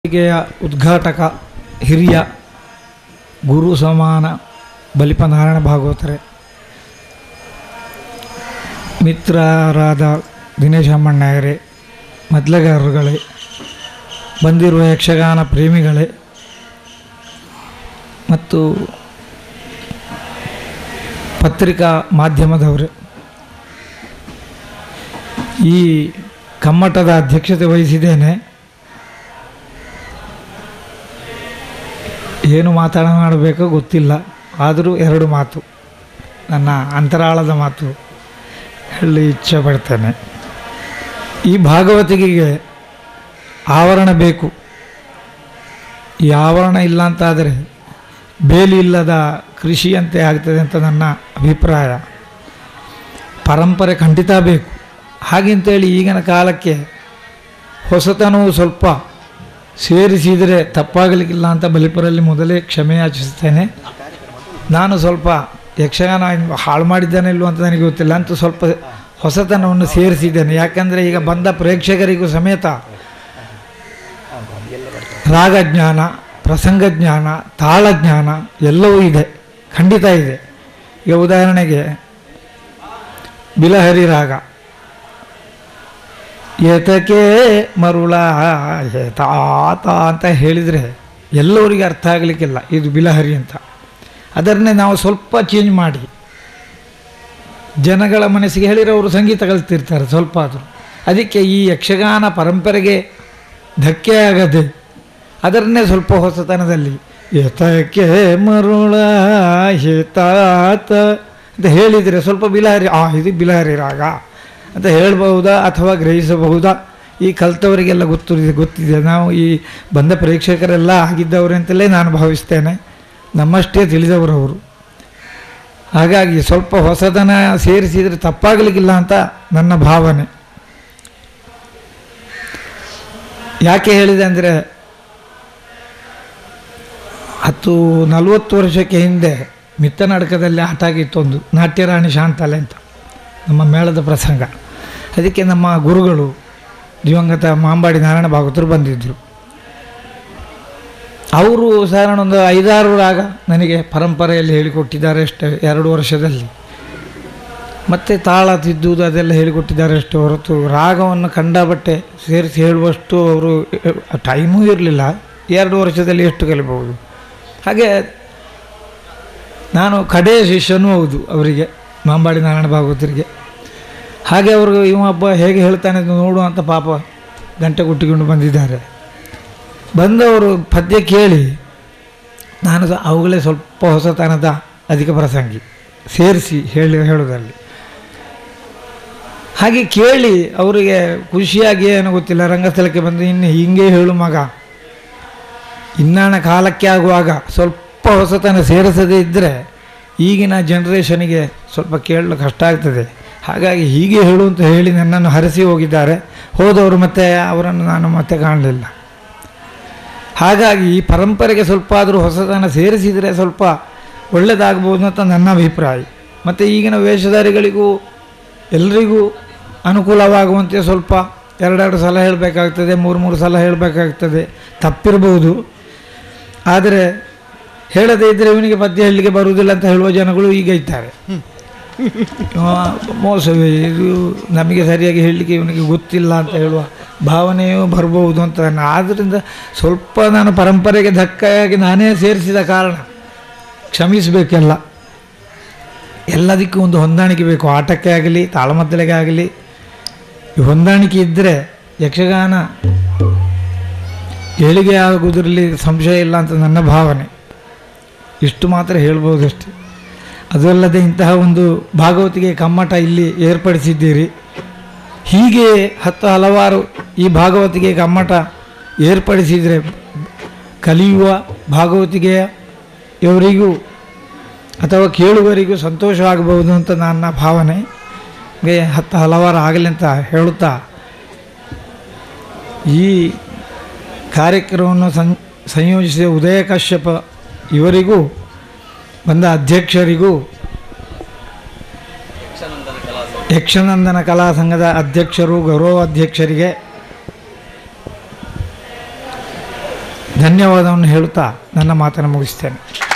ವೇದಿಕೆಯ ಉದ್ಘಾಟಕ ಹಿರಿಯ ಗುರು ಸಮಾನ ಬಲಿಪ ನಾರಾಯಣ ಭಾಗವತರೇ, ಮಿತ್ರರಾದ ದಿನೇಶ ಅಮ್ಮಣ್ಣಯರೇ, ಮೊದಲಗಾರರುಗಳೇ, ಬಂದಿರುವ ಯಕ್ಷಗಾನ ಪ್ರೇಮಿಗಳೇ ಮತ್ತು ಪತ್ರಿಕಾ ಮಾಧ್ಯಮದವರೇ, ಈ ಕಮ್ಮಟದ ಅಧ್ಯಕ್ಷತೆ ವಹಿಸಿದ್ದೇನೆ. ಏನು ಮಾತನಾಡಬೇಕೋ ಗೊತ್ತಿಲ್ಲ, ಆದರೂ ಎರಡು ಮಾತು, ನನ್ನ ಅಂತರಾಳದ ಮಾತು ಹೇಳಿ ಇಚ್ಛೆ ಪಡ್ತೇನೆ. ಈ ಭಾಗವತಿಗೆ ಆವರಣ ಬೇಕು. ಈ ಆವರಣ ಇಲ್ಲ ಅಂತಾದರೆ ಬೇಲಿ ಇಲ್ಲದ ಕೃಷಿಯಂತೆ ಆಗ್ತದೆ ಅಂತ ನನ್ನ ಅಭಿಪ್ರಾಯ. ಪರಂಪರೆ ಖಂಡಿತ ಬೇಕು. ಹಾಗೆಂತೇಳಿ ಈಗಿನ ಕಾಲಕ್ಕೆ ಹೊಸತನವು ಸ್ವಲ್ಪ ಸೇರಿಸಿದರೆ ತಪ್ಪಾಗಲಿಕ್ಕಿಲ್ಲ ಅಂತ ಬಲಿಪರಲ್ಲಿ ಮೊದಲೇ ಕ್ಷಮೆ ಯಾಚಿಸ್ತೇನೆ. ನಾನು ಸ್ವಲ್ಪ ಯಕ್ಷಗಾನ ಹಾಳು ಮಾಡಿದ್ದೇನೆ ಇಲ್ವ ಅಂತ ನನಗೆ ಗೊತ್ತಿಲ್ಲ, ಅಂತೂ ಸ್ವಲ್ಪ ಹೊಸತನವನ್ನು ಸೇರಿಸಿದ್ದೇನೆ. ಯಾಕಂದರೆ ಈಗ ಬಂದ ಪ್ರೇಕ್ಷಕರಿಗೂ ಸಮೇತ ರಾಗಜ್ಞಾನ, ಪ್ರಸಂಗಜ್ಞಾನ, ತಾಳಜ್ಞಾನ ಎಲ್ಲವೂ ಇದೆ, ಖಂಡಿತ ಇದೆ. ಈಗ ಉದಾಹರಣೆಗೆ ಬಿಲಹರಿ ರಾಗ, ಏತಕ್ಕೆ ಮರುಳ ಏತಾತ ಅಂತ ಹೇಳಿದರೆ ಎಲ್ಲವರಿಗೆ ಅರ್ಥ ಆಗಲಿಕ್ಕಿಲ್ಲ ಇದು ಬಿಲಹರಿ ಅಂತ. ಅದನ್ನೇ ನಾವು ಸ್ವಲ್ಪ ಚೇಂಜ್ ಮಾಡಿ ಜನಗಳ ಮನಸ್ಸಿಗೆ ಹೇಳಿದರೆ ಅವರು ಸಂಗೀತ ಕಲಿತಿರ್ತಾರೆ ಸ್ವಲ್ಪ ಆದರೂ. ಅದಕ್ಕೆ ಈ ಯಕ್ಷಗಾನ ಪರಂಪರೆಗೆ ಧಕ್ಕೆ ಆಗದೆ ಅದನ್ನೇ ಸ್ವಲ್ಪ ಹೊಸತನದಲ್ಲಿ ಏತಕ್ಕೆ ಮರುಳ ಏತಾತ ಅಂತ ಹೇಳಿದರೆ ಸ್ವಲ್ಪ ಬಿಲಹರಿ, ಇದು ಬಿಲಹರಿ ರಾಗ ಅಂತ ಹೇಳ್ಬಹುದಾ ಅಥವಾ ಗ್ರಹಿಸಬಹುದಾ? ಈ ಕಲಿತವರಿಗೆಲ್ಲ ಗೊತ್ತಿದೆ. ನಾವು ಈ ಬಂದ ಪ್ರೇಕ್ಷಕರೆಲ್ಲ ಆಗಿದ್ದವರು ಅಂತಲೇ ನಾನು ಭಾವಿಸ್ತೇನೆ, ನಮ್ಮಷ್ಟೇ ತಿಳಿದವರವರು. ಹಾಗಾಗಿ ಸ್ವಲ್ಪ ಹೊಸತನ ಸೇರಿಸಿದರೆ ತಪ್ಪಾಗಲಿಕ್ಕಿಲ್ಲ ಅಂತ ನನ್ನ ಭಾವನೆ. ಯಾಕೆ ಹೇಳಿದೆ ಅಂದರೆ 40 ವರ್ಷಕ್ಕೆ ಹಿಂದೆ ಮಿತ್ತನಾಟಕದಲ್ಲಿ ಆಟ ಆಗಿತ್ತೊಂದು ನಾಟ್ಯರಾಣಿ ಶಾಂತಲೆ ಅಂತ, ನಮ್ಮ ಮೇಳದ ಪ್ರಸಂಗ. ಅದಕ್ಕೆ ನಮ್ಮ ಗುರುಗಳು ದಿವಂಗತ ಮಾಂಬಾಡಿ ನಾರಾಯಣ ಭಾಗವತರು ಬಂದಿದ್ದರು. ಅವರು ಸಾಧಾರಣ ಒಂದು 5-6 ರಾಗ ನನಗೆ ಪರಂಪರೆಯಲ್ಲಿ ಹೇಳಿಕೊಟ್ಟಿದ್ದಾರೆ ಅಷ್ಟೇ 2 ವರ್ಷದಲ್ಲಿ. ಮತ್ತು ತಾಳ ತಿದ್ದುವುದು ಅದೆಲ್ಲ ಹೇಳಿಕೊಟ್ಟಿದ್ದಾರೆ ಅಷ್ಟೇ ಹೊರತು ರಾಗವನ್ನು ಕಂಡಬಟ್ಟೆ ಸೇರಿಸಿ ಹೇಳುವಷ್ಟು ಅವರು ಟೈಮೂ ಇರಲಿಲ್ಲ. 2 ವರ್ಷದಲ್ಲಿ ಎಷ್ಟು ಕಲಿಬಹುದು. ಹಾಗೆ ನಾನು ಕಡೆಯ ಶಿಷ್ಯನೂ ಹೌದು ಅವರಿಗೆ, ಮಾಂಬಾಡಿ ನಾರಾಯಣ ಭಾಗವತರಿಗೆ. ಹಾಗೆ ಅವರು ಹಬ್ಬ ಹೇಗೆ ಹೇಳ್ತಾನೆ ನೋಡು ಅಂತ ಪಾಪ ಗಂಟೆ ಕೊಟ್ಟಿಕೊಂಡು ಬಂದಿದ್ದಾರೆ. ಬಂದವರು ಪದ್ಯ ಕೇಳಿ ನಾನು ಅವುಗಳೇ ಸ್ವಲ್ಪ ಹೊಸತನದ ಅಧಿಕ ಪ್ರಸಂಗಿ ಸೇರಿಸಿ ಹೇಳೋದಲ್ಲಿ ಹಾಗೆ ಕೇಳಿ ಅವರಿಗೆ ಖುಷಿಯಾಗಿ ಏನೋ ಗೊತ್ತಿಲ್ಲ, ರಂಗಸ್ಥಳಕ್ಕೆ ಬಂದು ಇನ್ನು ಹೀಗೆ ಹೇಳು ಮಗ, ಇನ್ನಾಣ ಕಾಲಕ್ಕೆ ಆಗುವಾಗ ಸ್ವಲ್ಪ ಹೊಸತನ ಸೇರಿಸದೇ ಇದ್ದರೆ ಈಗಿನ ಜನ್ರೇಷನಿಗೆ ಸ್ವಲ್ಪ ಕೇಳಲು ಕಷ್ಟ ಆಗ್ತದೆ. ಹಾಗಾಗಿ ಹೀಗೆ ಹೇಳು ಅಂತ ಹೇಳಿ ನನ್ನನ್ನು ಹರಿಸಿ ಹೋಗಿದ್ದಾರೆ. ಹೋದವರು ಮತ್ತೆ ಅವರನ್ನು ನಾನು ಮತ್ತೆ ಕಾಣಲಿಲ್ಲ. ಹಾಗಾಗಿ ಈ ಪರಂಪರೆಗೆ ಸ್ವಲ್ಪ ಆದರೂ ಹೊಸತನ ಸೇರಿಸಿದರೆ ಸ್ವಲ್ಪ ಒಳ್ಳೆಯದಾಗ್ಬೋದು ಅಂತ ನನ್ನ ಅಭಿಪ್ರಾಯ. ಮತ್ತು ಈಗಿನ ವೇಷಧಾರಿಗಳಿಗೂ ಎಲ್ಲರಿಗೂ ಅನುಕೂಲವಾಗುವಂತೆ ಸ್ವಲ್ಪ 2 ಸಲ ಹೇಳಬೇಕಾಗ್ತದೆ, 3 ಸಲ ಹೇಳಬೇಕಾಗ್ತದೆ. ತಪ್ಪಿರ್ಬೋದು, ಆದರೆ ಹೇಳದೇ ಇದ್ದರೆ ಇವನಿಗೆ ಪದ್ಯ ಹೇಳಲಿಕ್ಕೆ ಬರುವುದಿಲ್ಲ ಅಂತ ಹೇಳುವ ಜನಗಳು ಈಗ ಇದ್ದಾರೆ. ಮೋಸವೇ ಇದು, ನಮಗೆ ಸರಿಯಾಗಿ ಹೇಳಲಿಕ್ಕೆ ಇವನಿಗೆ ಗೊತ್ತಿಲ್ಲ ಅಂತ ಹೇಳುವ ಭಾವನೆಯೂ ಬರ್ಬೋದು ಅಂತ. ಆದ್ದರಿಂದ ಸ್ವಲ್ಪ ನಾನು ಪರಂಪರೆಗೆ ಧಕ್ಕೆಯಾಗಿ ನಾನೇ ಸೇರಿಸಿದ ಕಾರಣ ಕ್ಷಮಿಸಬೇಕೆಲ್ಲ. ಎಲ್ಲದಕ್ಕೂ ಒಂದು ಹೊಂದಾಣಿಕೆ ಬೇಕು, ಆಟಕ್ಕೆ ಆಗಲಿ ತಾಳಮದ್ದಲೆಗೆ ಆಗಲಿ. ಈ ಹೊಂದಾಣಿಕೆ ಇದ್ದರೆ ಯಕ್ಷಗಾನ ಏಳಿಗೆ ಆಗುವುದರಲ್ಲಿ ಸಂಶಯ ಇಲ್ಲ ಅಂತ ನನ್ನ ಭಾವನೆ. ಇಷ್ಟು ಮಾತ್ರ ಹೇಳ್ಬೋದಷ್ಟೆ. ಅದಲ್ಲದೆ ಇಂತಹ ಒಂದು ಭಾಗವತಿಗೆ ಕಮ್ಮಟ ಇಲ್ಲಿ ಏರ್ಪಡಿಸಿದ್ದೀರಿ. ಹೀಗೆ ಹಲವಾರು ಈ ಭಾಗವತಿಗೆ ಕಮ್ಮಟ ಏರ್ಪಡಿಸಿದರೆ ಕಲಿಯುವ ಭಾಗವತಿಗೆಯ ಇವರಿಗೂ ಅಥವಾ ಕೇಳುವರಿಗೂ ಸಂತೋಷವಾಗಬಹುದು ಅಂತ ನನ್ನ ಭಾವನೆ. ಹಲವಾರು ಆಗಲಿ ಅಂತ ಹೇಳುತ್ತಾ ಈ ಕಾರ್ಯಕ್ರಮವನ್ನು ಸಂಯೋಜಿಸಿದ ಉದಯ ಕಶ್ಯಪ ಇವರಿಗೂ ಬಂದ ಅಧ್ಯಕ್ಷರಿಗೂ, ಯಕ್ಷನಂದನ ಕಲಾ ಸಂಘದ ಅಧ್ಯಕ್ಷರು, ಗೌರವ ಅಧ್ಯಕ್ಷರಿಗೆ ಧನ್ಯವಾದವನ್ನು ಹೇಳುತ್ತಾ ನನ್ನ ಮಾತನ್ನು ಮುಗಿಸ್ತೇನೆ.